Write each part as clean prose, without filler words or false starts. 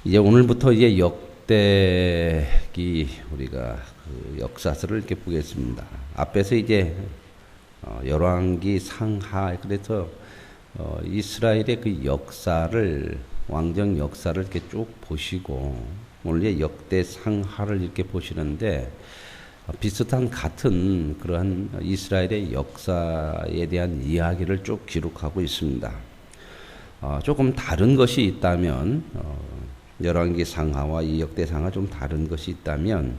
이제 오늘부터 이제 역대기 우리가 그 역사서를 이렇게 보겠습니다. 앞에서 이제 열왕기 상하 그래서 이스라엘의 그 역사를 왕정 역사를 이렇게 쭉 보시고 오늘 이제 역대 상하를 이렇게 보시는데 비슷한 같은 그러한 이스라엘의 역사에 대한 이야기를 쭉 기록하고 있습니다. 조금 다른 것이 있다면 열왕기 상하와 이 역대 상하 좀 다른 것이 있다면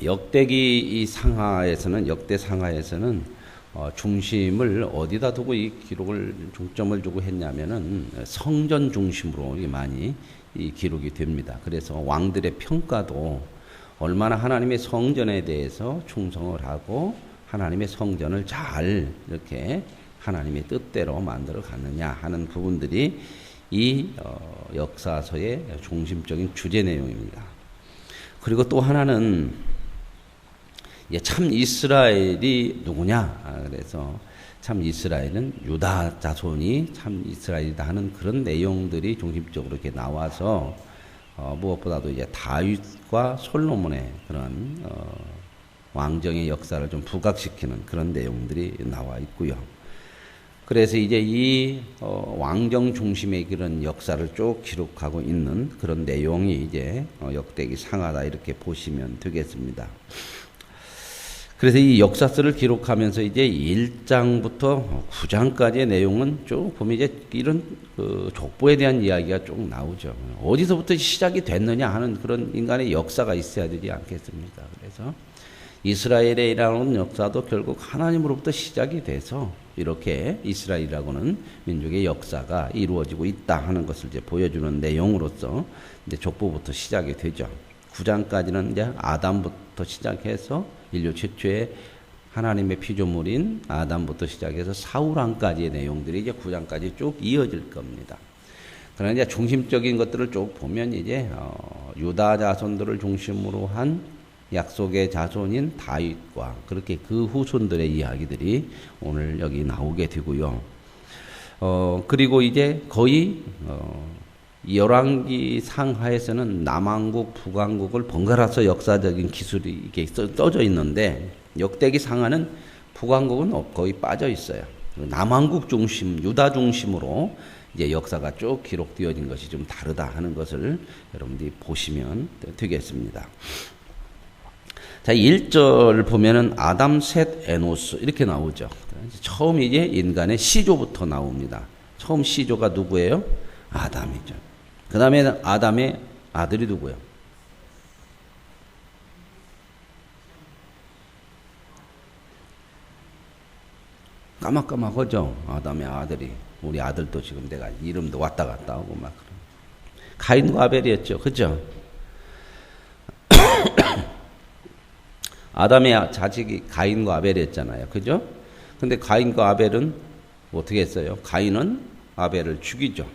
역대기 이 상하에서는 역대 상하에서는 중심을 어디다 두고 이 기록을 중점을 두고 했냐면은 성전 중심으로 많이 이 기록이 됩니다. 그래서 왕들의 평가도 얼마나 하나님의 성전에 대해서 충성을 하고 하나님의 성전을 잘 이렇게 하나님의 뜻대로 만들어 갔느냐 하는 부분들이 이 역사서의 중심적인 주제 내용입니다. 그리고 또 하나는 참 이스라엘이 누구냐? 그래서 참 이스라엘은 유다 자손이 참 이스라엘이다 하는 그런 내용들이 중심적으로 이렇게 나와서 무엇보다도 이제 다윗과 솔로몬의 그런 왕정의 역사를 좀 부각시키는 그런 내용들이 나와 있고요. 그래서 이제 이 왕정 중심의 그런 역사를 쭉 기록하고 있는 그런 내용이 이제 역대기 상하다 이렇게 보시면 되겠습니다. 그래서 이 역사서를 기록하면서 이제 1장부터 9장까지의 내용은 쭉 보면 이제 이런 그 족보에 대한 이야기가 쭉 나오죠. 어디서부터 시작이 됐느냐 하는 그런 인간의 역사가 있어야 되지 않겠습니까? 그래서 이스라엘이라는 역사도 결국 하나님으로부터 시작이 돼서 이렇게 이스라엘이라고는 민족의 역사가 이루어지고 있다 하는 것을 이제 보여주는 내용으로서 이제 족보부터 시작이 되죠. 9장까지는 이제 아담부터 시작해서 인류 최초의 하나님의 피조물인 아담부터 시작해서 사울왕까지의 내용들이 이제 9장까지 쭉 이어질 겁니다. 그러나 이제 중심적인 것들을 쭉 보면 이제 유다 자손들을 중심으로 한 약속의 자손인 다윗과 그렇게 그 후손들의 이야기들이 오늘 여기 나오게 되고요. 그리고 이제 거의 열왕기 상하에서는 남왕국, 북왕국을 번갈아서 역사적인 기술이 이렇게 써져 있는데 역대기 상하는 북왕국은 거의 빠져 있어요. 남왕국 중심, 유다 중심으로 이제 역사가 쭉 기록되어진 것이 좀 다르다 하는 것을 여러분들이 보시면 되겠습니다. 자, 1절 보면은 아담, 셋, 에노스 이렇게 나오죠. 처음 이제 인간의 시조부터 나옵니다. 처음 시조가 누구예요? 아담이죠. 그 다음에 아담의 아들이 누구예요? 까맣까맣하죠? 아담의 아들이. 우리 아들도 지금 내가 이름도 왔다 갔다 하고 막. 가인과 아벨이었죠. 그죠? 아담의 자식이 가인과 아벨이었잖아요. 그죠? 근데 가인과 아벨은 어떻게 했어요? 가인은 아벨을 죽이죠.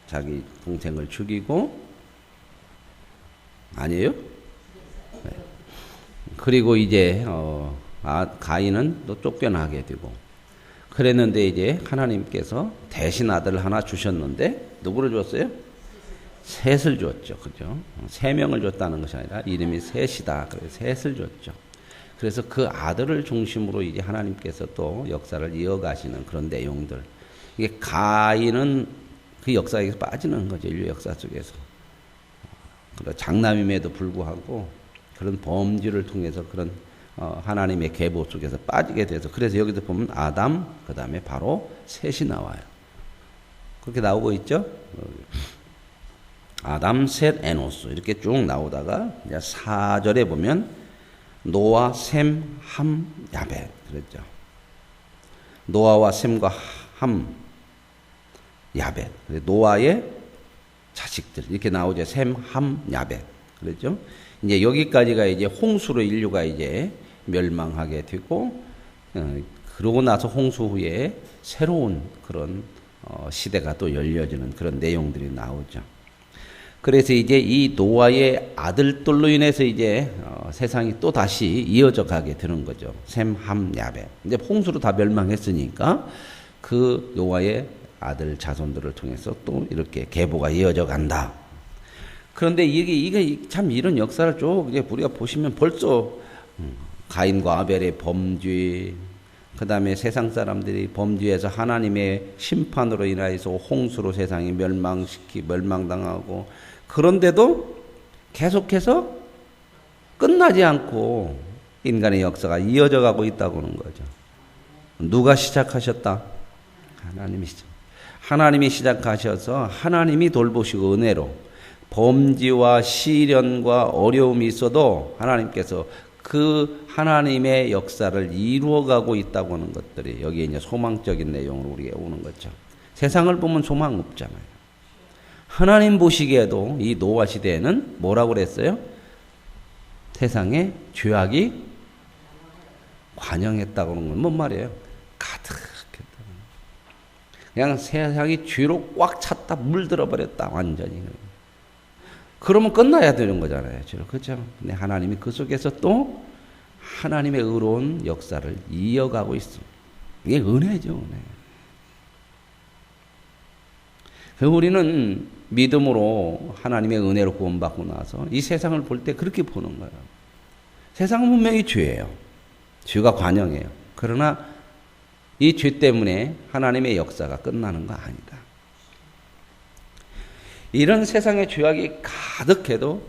자기 동생을 죽이고, 아니에요? 네. 그리고 이제, 가인은 또 쫓겨나게 되고, 그랬는데 이제 하나님께서 대신 아들을 하나 주셨는데, 누구를 줬어요? 셋을 줬죠. 그죠? 3명을 줬다는 것이 아니라 이름이 셋이다. 그래서 셋을 줬죠. 그래서 그 아들을 중심으로 이제 하나님께서 또 역사를 이어가시는 그런 내용들. 이게 가인은 그 역사에서 빠지는 거죠. 인류 역사 속에서. 장남임에도 불구하고 그런 범죄를 통해서 그런 하나님의 계보 속에서 빠지게 돼서 그래서 여기서 보면 아담, 그 다음에 바로 셋이 나와요. 그렇게 나오고 있죠? 아담, 셋, 에노스 이렇게 쭉 나오다가 이제 4절에 보면 노아, 셈, 함, 야벳 그랬죠. 노아와 셈과 함, 야벳. 노아의 자식들 이렇게 나오죠. 셈, 함, 야벳 그랬죠. 이제 여기까지가 이제 홍수로 인류가 이제 멸망하게 되고 그러고 나서 홍수 후에 새로운 그런 시대가 또 열려지는 그런 내용들이 나오죠. 그래서 이제 이 노아의 아들들로 인해서 이제 세상이 또 다시 이어져 가게 되는 거죠. 셈, 함, 야벳. 이제 홍수로 다 멸망했으니까 그 노아의 아들 자손들을 통해서 또 이렇게 계보가 이어져 간다. 그런데 이게 참 이런 역사를 쭉 이제 우리가 보시면 벌써 가인과 아벨의 범죄, 그 다음에 세상 사람들이 범죄해서 하나님의 심판으로 인하여서 홍수로 세상이 멸망당하고, 그런데도 계속해서 끝나지 않고 인간의 역사가 이어져 가고 있다고 하는 거죠. 누가 시작하셨다? 하나님이 시작하셔서 하나님이 돌보시고 은혜로 범죄와 시련과 어려움이 있어도 하나님께서 그 하나님의 역사를 이루어가고 있다고 하는 것들이 여기에 이제 소망적인 내용으로 우리가 오는 거죠. 세상을 보면 소망 없잖아요. 하나님 보시기에도 이 노아 시대에는 뭐라고 그랬어요? 세상에 죄악이 관영했다고 하는 건 뭔 말이에요? 가득했다. 그냥 세상이 죄로 꽉 찼다, 물들어 버렸다, 완전히. 그러면 끝나야 되는 거잖아요. 그렇죠? 근데 하나님이 그 속에서 또 하나님의 의로운 역사를 이어가고 있습니다. 이게 은혜죠, 은혜. 우리는 믿음으로 하나님의 은혜로 구원받고 나서 이 세상을 볼 때 그렇게 보는 거예요. 세상은 분명히 죄예요. 죄가 관영해요. 그러나 이 죄 때문에 하나님의 역사가 끝나는 거 아니다. 이런 세상의 죄악이 가득해도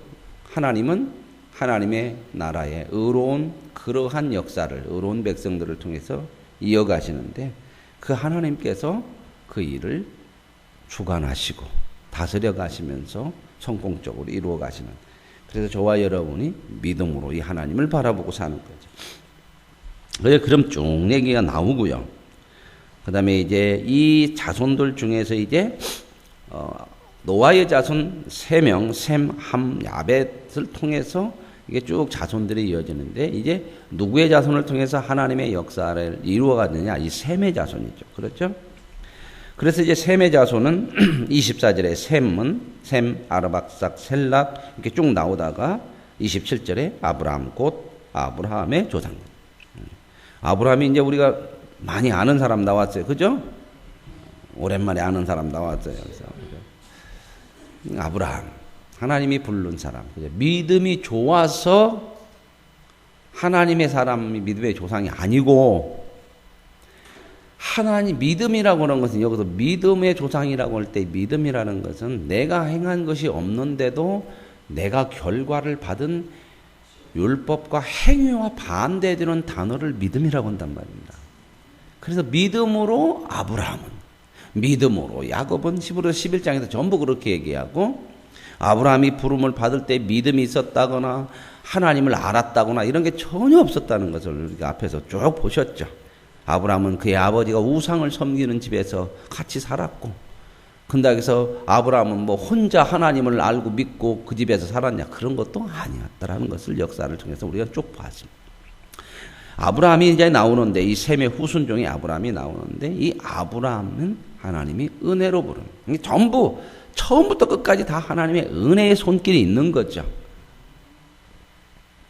하나님은 하나님의 나라의 의로운 그러한 역사를, 의로운 백성들을 통해서 이어가시는데, 그 하나님께서 그 일을 주관하시고 다스려 가시면서 성공적으로 이루어 가시는, 그래서 저와 여러분이 믿음으로 이 하나님을 바라보고 사는 거죠. 그래서 그럼 쭉 얘기가 나오고요. 그 다음에 이제 이 자손들 중에서 이제 노아의 자손 3명, 셈, 함, 야벳을 통해서 이게 쭉 자손들이 이어지는데, 이제 누구의 자손을 통해서 하나님의 역사를 이루어가느냐? 이 셈의 자손이죠. 그렇죠? 그래서 이제 셈의 자손은 24절에 셈, 아르박삭, 셀락 이렇게 쭉 나오다가 27절에 아브라함, 곧 아브라함의 조상. 아브라함이 이제 우리가 많이 아는 사람 나왔어요. 그죠? 오랜만에 아는 사람 나왔어요. 그래서 아브라함, 하나님이 부른 사람. 믿음이 좋아서 하나님의 사람이 믿음의 조상이 아니고, 하나님 믿음이라고 하는 것은 여기서 믿음의 조상이라고 할 때 믿음이라는 것은 내가 행한 것이 없는데도 내가 결과를 받은 율법과 행위와 반대되는 단어를 믿음이라고 한단 말입니다. 그래서 믿음으로 아브라함은, 믿음으로 야곱은 히브리서 11장에서 전부 그렇게 얘기하고, 아브라함이 부름을 받을 때 믿음이 있었다거나 하나님을 알았다거나 이런 게 전혀 없었다는 것을 우리가 앞에서 쭉 보셨죠. 아브라함은 그의 아버지가 우상을 섬기는 집에서 같이 살았고, 근데 여기서 아브라함은 뭐 혼자 하나님을 알고 믿고 그 집에서 살았냐? 그런 것도 아니었다라는 것을 역사를 통해서 우리가 쭉 봤습니다. 아브라함이 이제 나오는데, 이 셈의 후손 중에 아브라함이 나오는데, 이 아브라함은 하나님이 은혜로 부르는, 이게 전부 처음부터 끝까지 다 하나님의 은혜의 손길이 있는 거죠.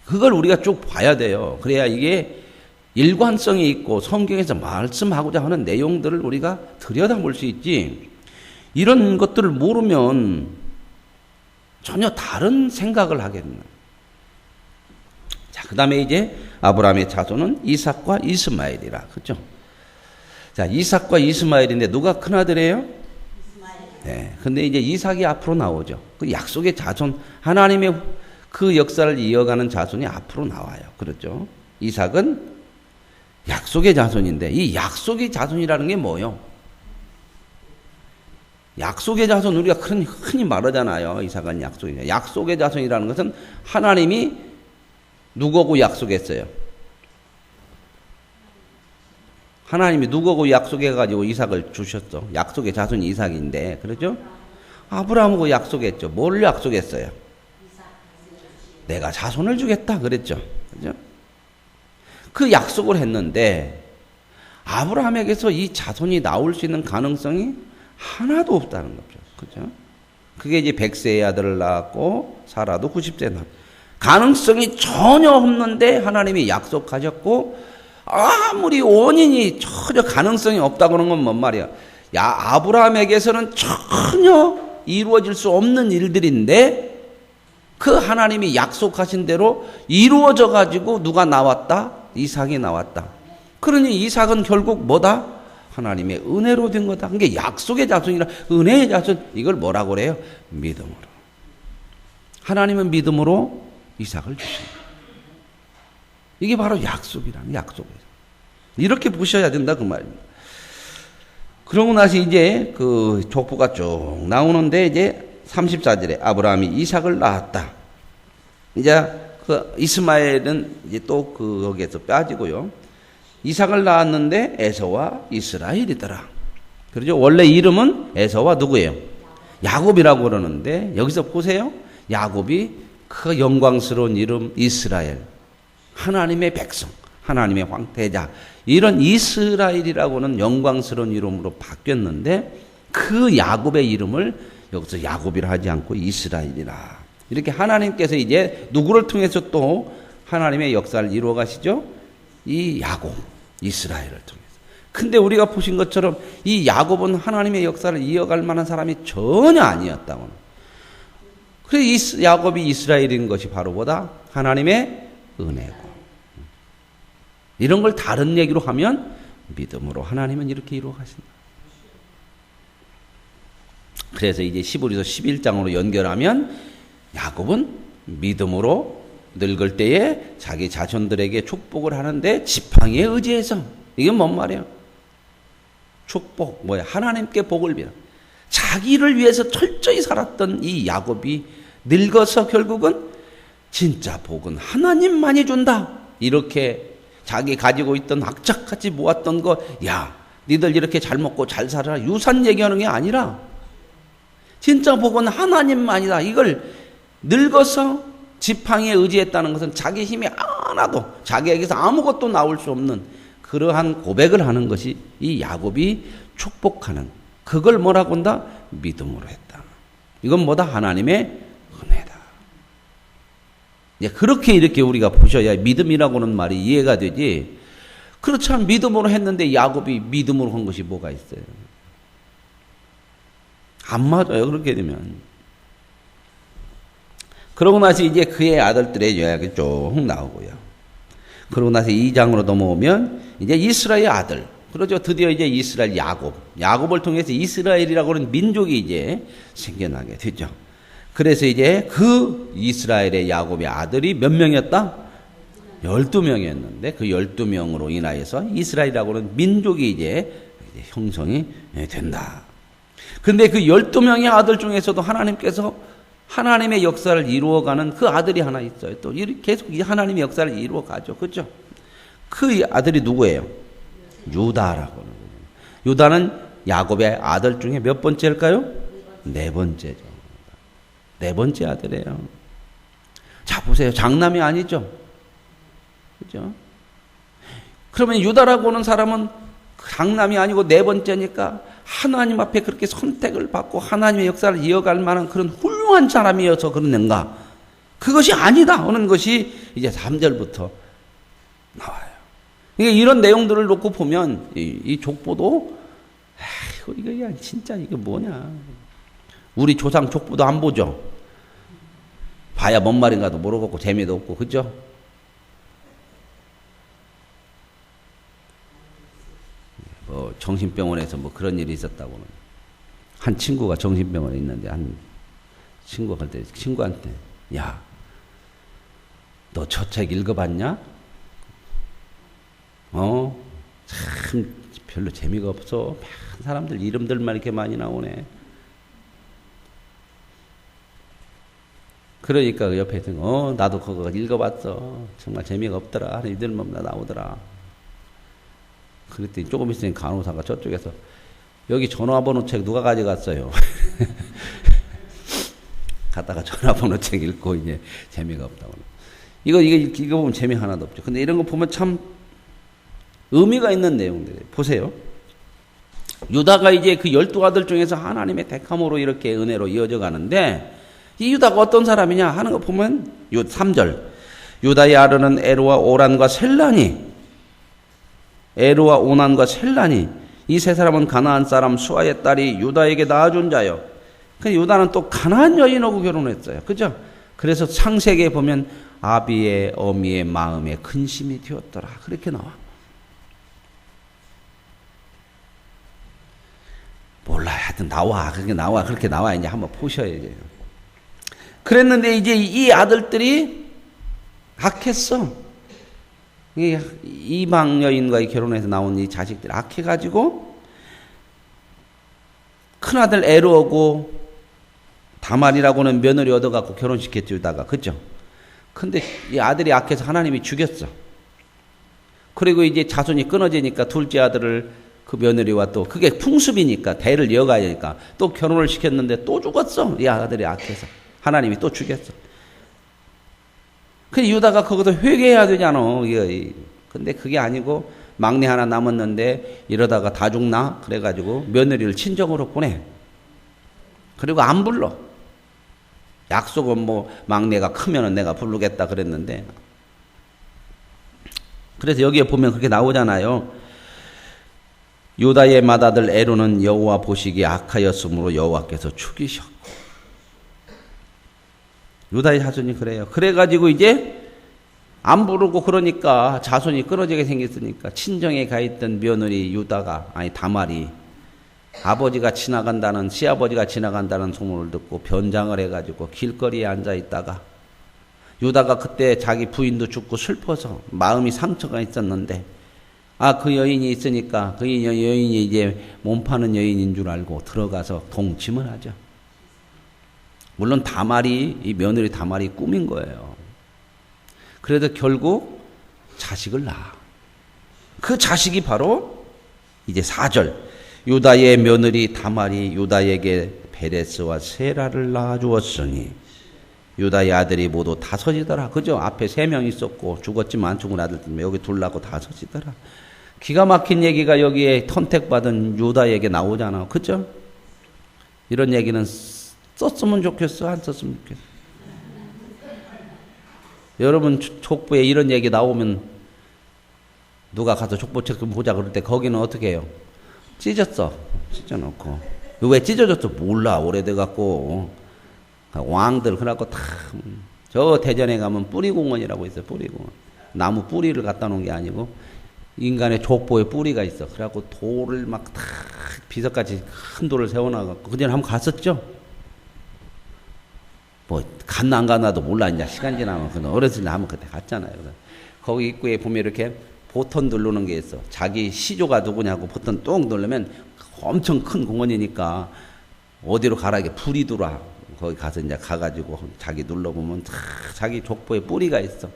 그걸 우리가 쭉 봐야 돼요. 그래야 이게 일관성이 있고 성경에서 말씀하고자 하는 내용들을 우리가 들여다볼 수 있지, 이런 것들을 모르면 전혀 다른 생각을 하게 됩니다. 자, 그 다음에 이제 아브라함의 자손은 이삭과 이스마엘이라. 그렇죠? 자, 이삭과 이스마엘인데 누가 큰아들이에요? 네. 근데 이제 이삭이 앞으로 나오죠. 그 약속의 자손, 하나님의 그 역사를 이어가는 자손이 앞으로 나와요. 그렇죠? 이삭은 약속의 자손인데, 이 약속의 자손이라는 게 뭐예요? 약속의 자손, 우리가 흔히 말하잖아요. 이삭은 약속이에요. 약속의 자손이라는 것은 하나님이 누구하고 약속했어요? 하나님이 누구하고 약속해가지고 이삭을 주셨어? 약속의 자손이 이삭인데, 그렇죠? 아브라함하고 약속했죠. 뭘 약속했어요? 내가 자손을 주겠다 그랬죠. 그죠? 그 약속을 했는데 아브라함에게서 이 자손이 나올 수 있는 가능성이 하나도 없다는 거죠. 그죠? 그게 이제 100세의 아들을 낳았고 사라도 90세 낳았고, 가능성이 전혀 없는데 하나님이 약속하셨고, 아무리 원인이 전혀 가능성이 없다고 하는 건 뭔 말이야? 아브라함에게서는 전혀 이루어질 수 없는 일들인데 그 하나님이 약속하신 대로 이루어져 가지고 누가 나왔다? 이삭이 나왔다. 그러니 이삭은 결국 뭐다? 하나님의 은혜로 된 거다. 그게 약속의 자손이라 은혜의 자손. 이걸 뭐라고 그래요? 믿음으로. 하나님은 믿음으로 이삭을 주신다. 이게 바로 약속이라는 약속이에요. 이렇게 보셔야 된다 그 말입니다. 그러고 나서 이제 그 족보가 쭉 나오는데 이제 34절에 아브라함이 이삭을 낳았다. 이제 그 이스마엘은 이제 또 거기에서 빠지고요. 이삭을 낳았는데 에서와 이스라엘이더라. 그렇죠? 원래 이름은 에서와 누구예요? 야곱이라고 그러는데 여기서 보세요. 야곱이 그 영광스러운 이름 이스라엘. 하나님의 백성, 하나님의 황태자. 이런 이스라엘이라고는 영광스러운 이름으로 바뀌었는데 그 야곱의 이름을 여기서 야곱이라 하지 않고 이스라엘이라. 이렇게 하나님께서 이제 누구를 통해서 또 하나님의 역사를 이루어 가시죠? 이 야곱, 이스라엘을 통해서. 근데 우리가 보신 것처럼 이 야곱은 하나님의 역사를 이어갈 만한 사람이 전혀 아니었다고. 그래서 야곱이 이스라엘인 것이 바로 뭐다? 하나님의 은혜고. 이런 걸 다른 얘기로 하면 믿음으로 하나님은 이렇게 이루어 가신다. 그래서 이제 히브리서 11장으로 연결하면 야곱은 믿음으로 늙을 때에 자기 자손들에게 축복을 하는데 지팡이에 의지해서. 이게 뭔 말이에요? 축복, 뭐야? 하나님께 복을 빌어. 자기를 위해서 철저히 살았던 이 야곱이 늙어서 결국은 진짜 복은 하나님만이 준다. 이렇게 자기 가지고 있던 악착같이 모았던 거, 야, 니들 이렇게 잘 먹고 잘 살아라. 유산 얘기하는 게 아니라 진짜 복은 하나님만이다. 이걸 늙어서 지팡이에 의지했다는 것은 자기 힘이 하나도, 자기에게서 아무것도 나올 수 없는 그러한 고백을 하는 것이 이 야곱이 축복하는, 그걸 뭐라고 한다? 믿음으로 했다. 이건 뭐다? 하나님의 은혜다. 그렇게 이렇게 우리가 보셔야 믿음이라고는 말이 이해가 되지. 그렇지 않으면 믿음으로 했는데 야곱이 믿음으로 한 것이 뭐가 있어요? 안 맞아요. 그렇게 되면. 그러고 나서 이제 그의 아들들의 요약이 쭉 나오고요. 그러고 나서 2장으로 넘어오면 이제 이스라엘 아들. 그러죠. 드디어 이제 이스라엘 야곱. 야곱을 통해서 이스라엘이라고 하는 민족이 이제 생겨나게 되죠. 그래서 이제 그 이스라엘의 야곱의 아들이 몇 명이었다? 12명이었는데 그 12명으로 인하여서 이스라엘이라고 하는 민족이 이제 형성이 된다. 근데 그 12명의 아들 중에서도 하나님께서 하나님의 역사를 이루어가는 그 아들이 하나 있어요. 또 계속 이 하나님의 역사를 이루어가죠. 그렇죠? 그 아들이 누구예요? 유다라고 하는 거예요. 유다는 야곱의 아들 중에 몇 번째일까요? 네 번째죠. 네 번째 아들이에요. 자, 보세요. 장남이 아니죠? 그죠? 그러면 유다라고 하는 사람은 장남이 아니고 네 번째니까 하나님 앞에 그렇게 선택을 받고 하나님의 역사를 이어갈 만한 그런 훌륭한 사람이어서 그러는가? 그것이 아니다 하는 것이 이제 3절부터 나와요. 이런 내용들을 놓고 보면 이 족보도 이거 진짜 이게 뭐냐? 우리 조상 족보도 안 보죠. 봐야 뭔 말인가도 모르겠고 재미도 없고 그죠? 뭐 정신병원에서 뭐 그런 일이 있었다고는 한 친구가 정신병원에 있는데 한 친구한테 야, 너 저 책 읽어봤냐? 참 별로 재미가 없어. 사람들 이름들만 이렇게 많이 나오네. 그러니까 그 옆에 있던 나도 그거 읽어봤어. 정말 재미가 없더라. 하는 이들만 나오더라. 그랬더니 조금 있으니 간호사가 저쪽에서 여기 전화번호 책 누가 가져갔어요? 갔다가 전화번호 책 읽고 이제 재미가 없다고. 이거 보면 재미 하나도 없죠. 근데 이런 거 보면 참 의미가 있는 내용들이에요. 보세요. 유다가 이제 그 12아들 중에서 하나님의 택함으로 이렇게 은혜로 이어져 가는데 이 유다가 어떤 사람이냐 하는 거 보면 3절. 유다의 아들은 에로와 오란과 셀란이 에로와 오난과 셀란이 이 세 사람은 가나안 사람 수아의 딸이 유다에게 낳아준 자요. 근데 유다는 또 가나안 여인하고 결혼했어요. 그죠? 그래서 창세기에 보면 아비의 어미의 마음에 근심이 되었더라. 그렇게 나와. 몰라. 하여튼 나와. 그렇게 나와. 이제 한번 보셔야죠. 그랬는데 이제 이 아들들이 악했어. 이방 여인과의 결혼해서 나온 이 자식들이 악해가지고 큰아들 에르하고 다말이라고는 며느리 얻어갖고 결혼시켰지, 유다가. 그죠? 근데 이 아들이 악해서 하나님이 죽였어. 그리고 이제 자손이 끊어지니까 둘째 아들을 그 며느리와 또 그게 풍습이니까 대를 이어가야 하니까 또 결혼을 시켰는데 또 죽었어. 이 아들이 악해서. 하나님이 또 죽였어. 근데 유다가 거기서 회개해야 되잖아. 근데 그게 아니고 막내 하나 남았는데 이러다가 다 죽나? 그래가지고 며느리를 친정으로 보내. 그리고 안 불러. 약속은 뭐 막내가 크면은 내가 부르겠다 그랬는데. 그래서 여기에 보면 그렇게 나오잖아요. 유다의 맏아들 에로는 여호와 보시기에 악하였으므로 여호와께서 죽이셨고. 유다의 자손이 그래요. 그래가지고 이제 안 부르고 그러니까 자손이 끊어지게 생겼으니까 친정에 가 있던 며느리 유다가, 아니 다말이, 아버지가 지나간다는, 시아버지가 지나간다는 소문을 듣고 변장을 해가지고 길거리에 앉아 있다가, 유다가 그때 자기 부인도 죽고 슬퍼서 마음이 상처가 있었는데, 그 여인이 있으니까 그 여인이 이제 몸 파는 여인인 줄 알고 들어가서 동침을 하죠. 물론 다말이, 이 며느리 다말이 꾸민 거예요. 그래도 결국 자식을 낳아. 그 자식이 바로 이제 4절. 유다의 며느리 다말이 유다에게 베레스와 세라를 낳아주었으니 유다의 아들이 모두 5이더라. 그죠? 앞에 3명 있었고 죽었지만 죽은 아들 때문에 여기 둘 낳고 5이더라. 기가 막힌 얘기가 여기에 선택받은 유다에게 나오잖아. 그죠? 이런 얘기는 썼으면 좋겠어? 안 썼으면 좋겠어? 여러분 족보에 이런 얘기 나오면 누가 가서 족보책 좀 보자 그럴 때 거기는 어떻게 해요? 찢었어. 찢어놓고. 왜 찢어졌어? 몰라. 오래돼갖고. 왕들, 그래갖고 저 대전에 가면 뿌리공원이라고 있어요. 뿌리공원. 나무 뿌리를 갖다 놓은 게 아니고 인간의 족보에 뿌리가 있어. 그래갖고 돌을 막 다 비석같이 큰 돌을 세워놔갖고. 그전에 한번 갔었죠? 뭐 갔나 안 갔나도 몰라. 이제 시간 지나면 그 어렸을 때 한번 그때 갔잖아요. 거기 입구에 보면 이렇게 보턴 누르는 게 있어. 자기 시조가 누구냐고 보턴 똥 누르면 엄청 큰 공원이니까 어디로 가라 이게 불이 들어와. 거기 가서 이제 가가지고 자기 눌러보면 자기 족보에 뿌리가 있어.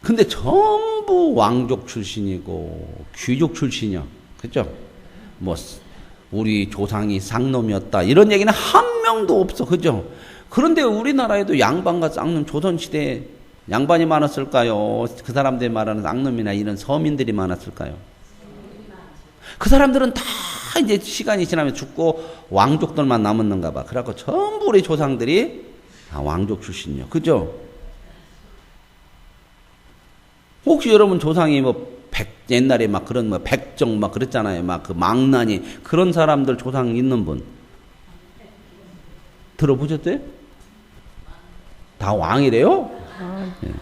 근데 전부 왕족 출신이고 귀족 출신이야. 그죠? 뭐 우리 조상이 쌍놈이었다 이런 얘기는 한 명도 없어. 그죠? 그런데 우리나라에도 양반과 쌍놈, 조선시대에 양반이 많았을까요? 그 사람들이 말하는 쌍놈이나 이런 서민들이 많았을까요? 그 사람들은 다 이제 시간이 지나면 죽고 왕족들만 남았는가 봐. 그래갖고 전부 우리 조상들이 다 왕족 출신이요. 그죠? 혹시 여러분 조상이 옛날에 막 그런 백정 막 그랬잖아요. 막 그 망나니 그런 사람들 조상 있는 분 들어보셨어요? 다 왕이래요? 네.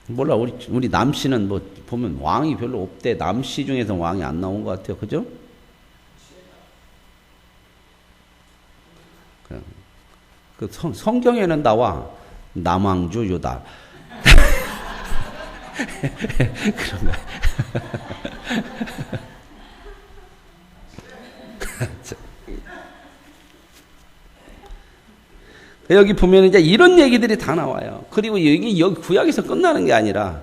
몰라. 우리 남씨는 뭐 보면 왕이 별로 없대. 남씨 중에서 왕이 안 나온 것 같아요. 그죠? 그 성경에는 나와. 남왕주 유다. 그런가? 여기 보면 이제 이런 얘기들이 다 나와요. 그리고 여기 구약에서 끝나는 게 아니라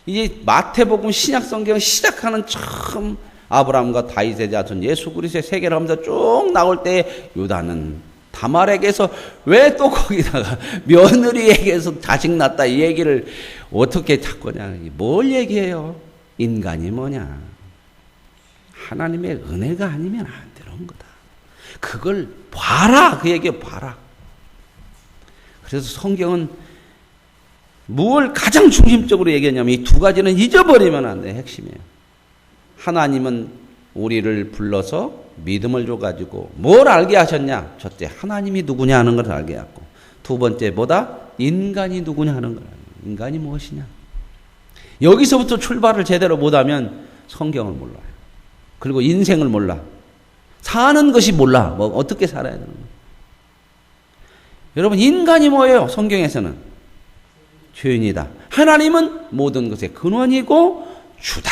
이제 마태복음 신약 성경 시작하는 처음 아브라함과 다윗의 자손 예수 그리스도의 세계를 하면서 쭉 나올 때 유다는 다말에게서 왜 또 거기다가 며느리에게서 자식 낳았다 이 얘기를 어떻게 자꾸냐. 뭘 얘기해요? 인간이 뭐냐. 하나님의 은혜가 아니면 안 되는 거다. 그걸 봐라. 그 얘기 봐라. 그래서 성경은 뭘 가장 중심적으로 얘기하냐면 이 두 가지는 잊어버리면 안 돼. 핵심이에요. 하나님은 우리를 불러서 믿음을 줘가지고 뭘 알게 하셨냐? 첫째, 하나님이 누구냐 하는 걸 알게 하고, 두 번째, 뭐다? 인간이 누구냐 하는 걸. 인간이 무엇이냐? 여기서부터 출발을 제대로 못하면 성경을 몰라요. 그리고 인생을 몰라. 사는 것이 몰라. 뭐 어떻게 살아야 되는 거예요. 여러분, 인간이 뭐예요? 성경에서는 죄인이다. 하나님은 모든 것의 근원이고 주다.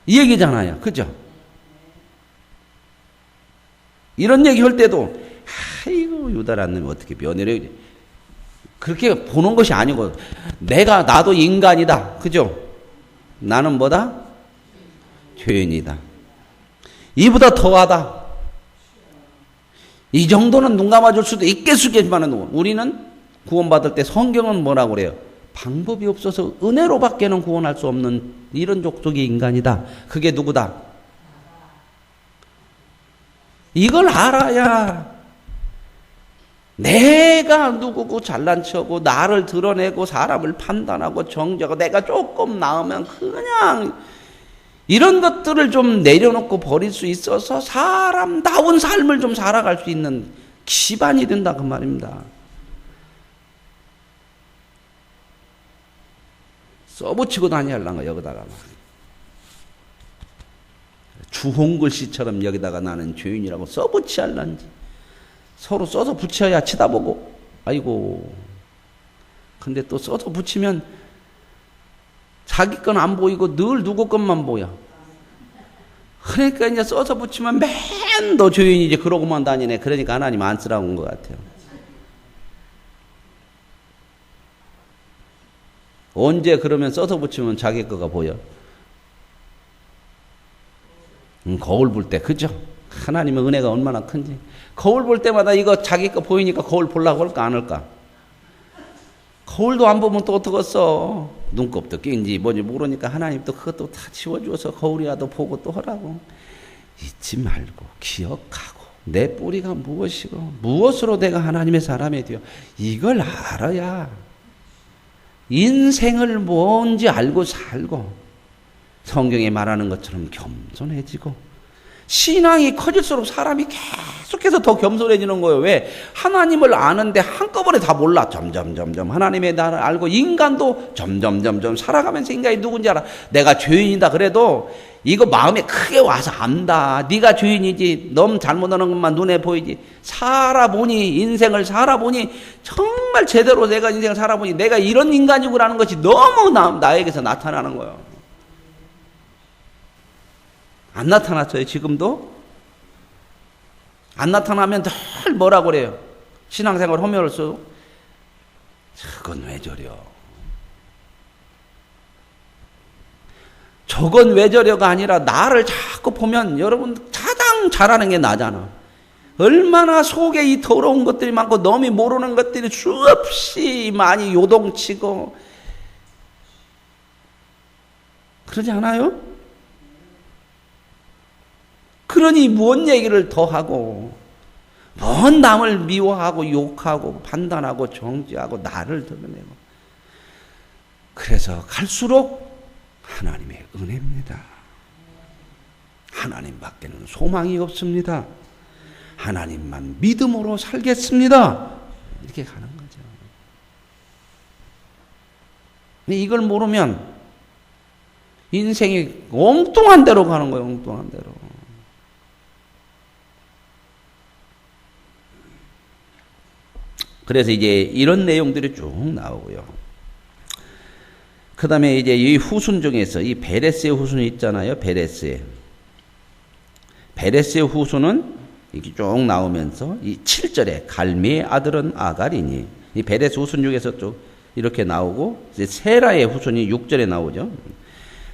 이 얘기잖아요. 그죠? 이런 얘기 할 때도 아이고 유다라는 놈이 어떻게 변해려. 그렇게 보는 것이 아니고 나도 인간이다. 그죠? 나는 뭐다? 죄인이다. 이보다 더하다. 이 정도는 눈 감아줄 수도 있겠지만 우리는 구원받을 때 성경은 뭐라고 그래요? 방법이 없어서 은혜로밖에는 구원할 수 없는 이런 족속의 인간이다. 그게 누구다? 이걸 알아야 내가 누구고 잘난 척하고 나를 드러내고 사람을 판단하고 정죄하고 내가 조금 나으면 그냥 이런 것들을 좀 내려놓고 버릴 수 있어서 사람다운 삶을 좀 살아갈 수 있는 기반이 된다 그 말입니다. 써붙이고 다니려는 거 여기다가 주홍글씨처럼 여기다가 나는 죄인이라고 써붙이할란지 서로 써서 붙여야 치다보고 아이고 근데 또 써서 붙이면 자기 건 안 보이고 늘 누구 것만 보여. 그러니까 이제 써서 붙이면 맨 너 죄인이지 그러고만 다니네. 그러니까 하나님 안 쓰라고 온 것 같아요. 언제 그러면 써서 붙이면 자기 거가 보여? 거울 볼 때 그죠? 하나님의 은혜가 얼마나 큰지. 거울 볼 때마다 이거 자기 거 보이니까 거울 보려고 할까 안 할까? 거울도 안 보면 또 어떡겠어. 눈곱도 낀지 뭔지 모르니까 하나님 또 그것도 다 지워주어서 거울이라도 보고 또 하라고. 잊지 말고 기억하고 내 뿌리가 무엇이고 무엇으로 내가 하나님의 사람이 되어 이걸 알아야 인생을 뭔지 알고 살고 성경에 말하는 것처럼 겸손해지고 신앙이 커질수록 사람이 계속해서 더 겸손해지는 거예요. 왜? 하나님을 아는데 한꺼번에 다 몰라. 점점 하나님의 나를 알고 인간도 점점 살아가면서 인간이 누군지 알아. 내가 죄인이다 그래도 이거 마음에 크게 와서 안다. 네가 죄인이지. 넌 잘못하는 것만 눈에 보이지. 살아보니 인생을 살아보니 정말 제대로 내가 인생을 살아보니 내가 이런 인간이구라는 것이 너무 나에게서 나타나는 거예요. 안 나타났어요, 지금도? 안 나타나면 늘 뭐라고 그래요? 신앙생활 하면서 저건 왜 저려? 저건 왜 저려가 아니라 나를 자꾸 보면 여러분 가장 잘하는 게 나잖아. 얼마나 속에 이 더러운 것들이 많고 너무 모르는 것들이 수없이 많이 요동치고 그러지 않아요? 그러니 뭔 얘기를 더 하고 뭔 남을 미워하고 욕하고 판단하고 정죄하고 나를 드러내고 그래서 갈수록 하나님의 은혜입니다. 하나님밖에는 소망이 없습니다. 하나님만 믿음으로 살겠습니다. 이렇게 가는 거죠. 근데 이걸 모르면 인생이 엉뚱한 대로 가는 거예요. 엉뚱한 대로. 그래서 이제 이런 내용들이 쭉 나오고요. 그 다음에 이제 이 후순 중에서 이 베레스의 후순이 있잖아요. 베레스의 후순은 이렇게 쭉 나오면서 이 7절에 갈미의 아들은 아갈이니 이 베레스 후순 중에서 쭉 이렇게 나오고 이제 세라의 후순이 6절에 나오죠.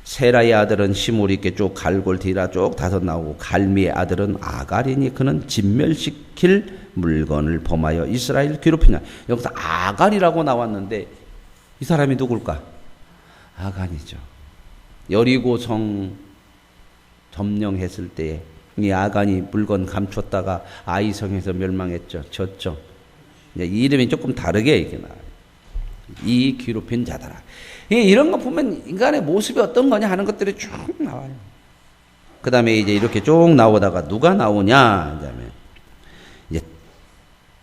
세라의 아들은 시므리 이렇게 쭉 갈골 디라 쭉 다섯 나오고 갈미의 아들은 아갈이니 그는 진멸시킬 물건을 범하여 이스라엘 괴롭히냐. 여기서 아갈이라고 나왔는데 이 사람이 누굴까? 아간이죠. 여리고성 점령했을 때에 이 아간이 물건 감췄다가 아이성에서 멸망했죠. 졌죠. 이 이름이 조금 다르게 이렇게 나와요. 이 괴롭힌 자들아. 이런 거 보면 인간의 모습이 어떤 거냐 하는 것들이 쭉 나와요. 그 다음에 이제 이렇게 쭉 나오다가 누가 나오냐? 그다음에 이제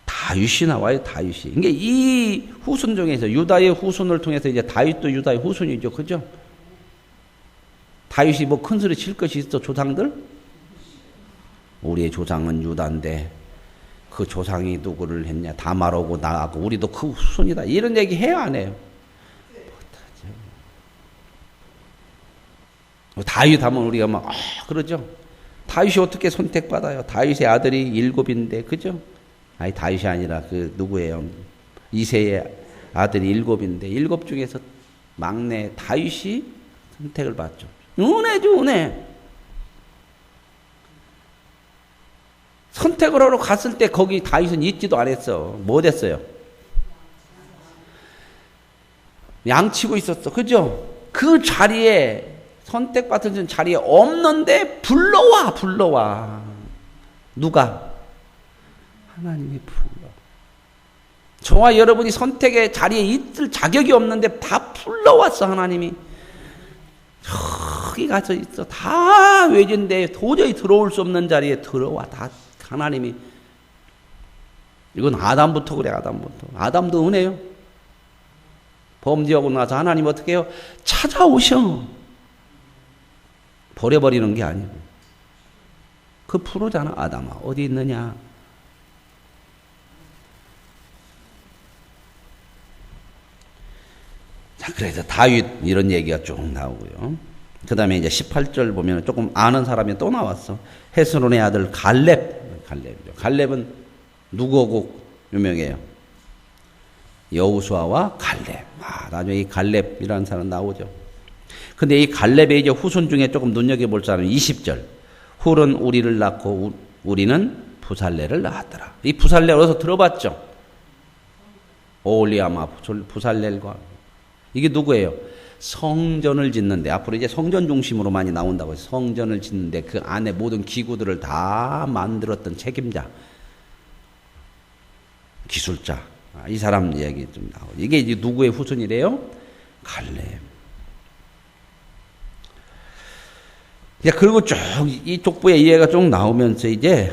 다윗이 나와요. 다윗이. 그러니까 이 후손 중에서 유다의 후손을 통해서 이제 다윗도 유다의 후손이죠. 그죠? 다윗이 뭐 큰 소리 칠 것이 있어, 조상들? 우리의 조상은 유다인데 그 조상이 누구를 했냐? 다말하고 나하고 우리도 그 후손이다. 이런 얘기 해요, 안 해요? 다윗 하면 우리가 막 그러죠. 다윗이 어떻게 선택받아요? 다윗의 아들이 7인데, 그죠? 아니, 다윗이 아니라 그 누구예요? 이새의 아들이 7인데 7 중에서 막내 다윗이 선택을 받죠. 은혜죠, 은혜. 선택을 하러 갔을 때 거기 다윗은 있지도 않았어. 뭐 됐어요? 양치고 있었어. 그죠? 그 자리에, 선택받은 자리에 없는데 불러와. 누가? 하나님이 불러. 저와 여러분이 선택의 자리에 있을 자격이 없는데 다 불러왔어, 하나님이. 저기 가서 있어. 다 외진데 도저히 들어올 수 없는 자리에 들어와. 다 하나님이. 이건 아담부터 그래, 아담부터. 아담도 은혜요. 범죄하고 나서 하나님 어떻게 해요? 찾아오셔. 버려버리는 게 아니고. 그 프로잖아, 아담아. 어디 있느냐? 자, 그래서 다윗 이런 얘기가 쭉 나오고요. 그 다음에 이제 18절 보면 조금 아는 사람이 또 나왔어. 헤스론의 아들 갈렙이죠. 갈렙은 누구하고 유명해요? 여호수아와 갈렙. 나중에 이 갈렙이라는 사람 나오죠. 근데 이 갈렙의 이제 후손 중에 조금 눈여겨볼 사람은 20절. 훌은 우리를 낳고 우리는 부살레를 낳았더라. 이 부살레 어디서 들어봤죠? 오홀리아마 부살렐과. 이게 누구예요? 성전을 짓는데, 앞으로 이제 성전 중심으로 많이 나온다고 해서 성전을 짓는데 그 안에 모든 기구들을 다 만들었던 책임자, 기술자. 이 사람 얘기 좀 나오고. 이게 이제 누구의 후손이래요? 갈렙. 그리고 쭉 이 족보의 이해가 쭉 나오면서 이제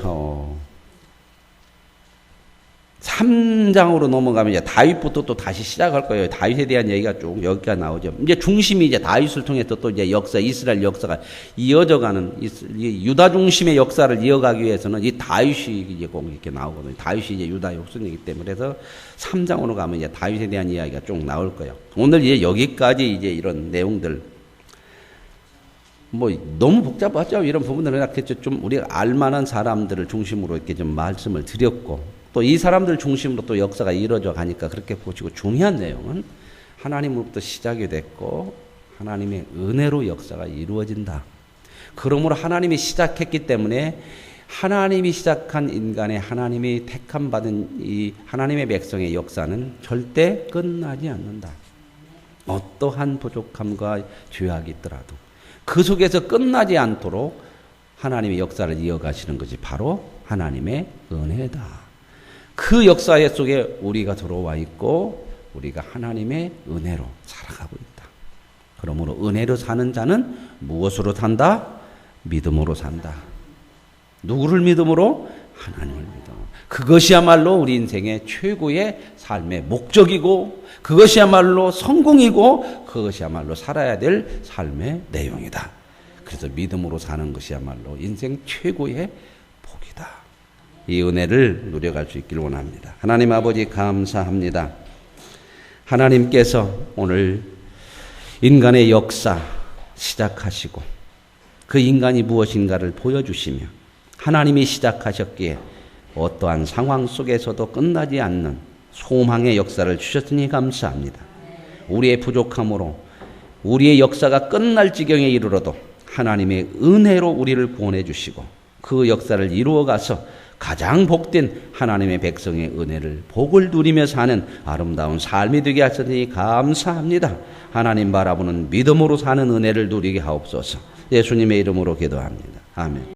3장으로 넘어가면 이제 다윗부터 또 다시 시작할 거예요. 다윗에 대한 얘기가 쭉 여기가 나오죠. 이제 중심이 이제 다윗을 통해서 또 이제 역사, 이스라엘 역사가 이어져가는, 유다 중심의 역사를 이어가기 위해서는 이 다윗이 이제 꼭 이렇게 나오거든요. 다윗이 이제 유다의 후손이기 때문에. 그래서 3장으로 가면 이제 다윗에 대한 이야기가 쭉 나올 거예요. 오늘 이제 여기까지 이제 이런 내용들, 뭐 너무 복잡하죠. 이런 부분들은 좀 우리가 알만한 사람들을 중심으로 이렇게 좀 말씀을 드렸고, 또 이 사람들 중심으로 또 역사가 이루어져 가니까 그렇게 보시고, 중요한 내용은 하나님으로부터 시작이 됐고 하나님의 은혜로 역사가 이루어진다. 그러므로 하나님이 시작했기 때문에 하나님이 시작한 인간의, 하나님이 택함 받은 이 하나님의 백성의 역사는 절대 끝나지 않는다. 어떠한 부족함과 죄악이 있더라도 그 속에서 끝나지 않도록 하나님의 역사를 이어가시는 것이 바로 하나님의 은혜다. 그 역사 속에 우리가 들어와 있고 우리가 하나님의 은혜로 살아가고 있다. 그러므로 은혜로 사는 자는 무엇으로 산다? 믿음으로 산다. 누구를 믿음으로? 하나님을 믿음으로. 그것이야말로 우리 인생의 최고의 삶의 목적이고, 그것이야말로 성공이고, 그것이야말로 살아야 될 삶의 내용이다. 그래서 믿음으로 사는 것이야말로 인생 최고의 복이다. 이 은혜를 누려갈 수 있기를 원합니다. 하나님 아버지 감사합니다. 하나님께서 오늘 인간의 역사 시작하시고 그 인간이 무엇인가를 보여주시며 하나님이 시작하셨기에 어떠한 상황 속에서도 끝나지 않는 소망의 역사를 주셨으니 감사합니다. 우리의 부족함으로 우리의 역사가 끝날 지경에 이르러도 하나님의 은혜로 우리를 구원해 주시고 그 역사를 이루어가서 가장 복된 하나님의 백성의 은혜를, 복을 누리며 사는 아름다운 삶이 되게 하시니 감사합니다. 하나님 바라보는 믿음으로 사는 은혜를 누리게 하옵소서. 예수님의 이름으로 기도합니다. 아멘.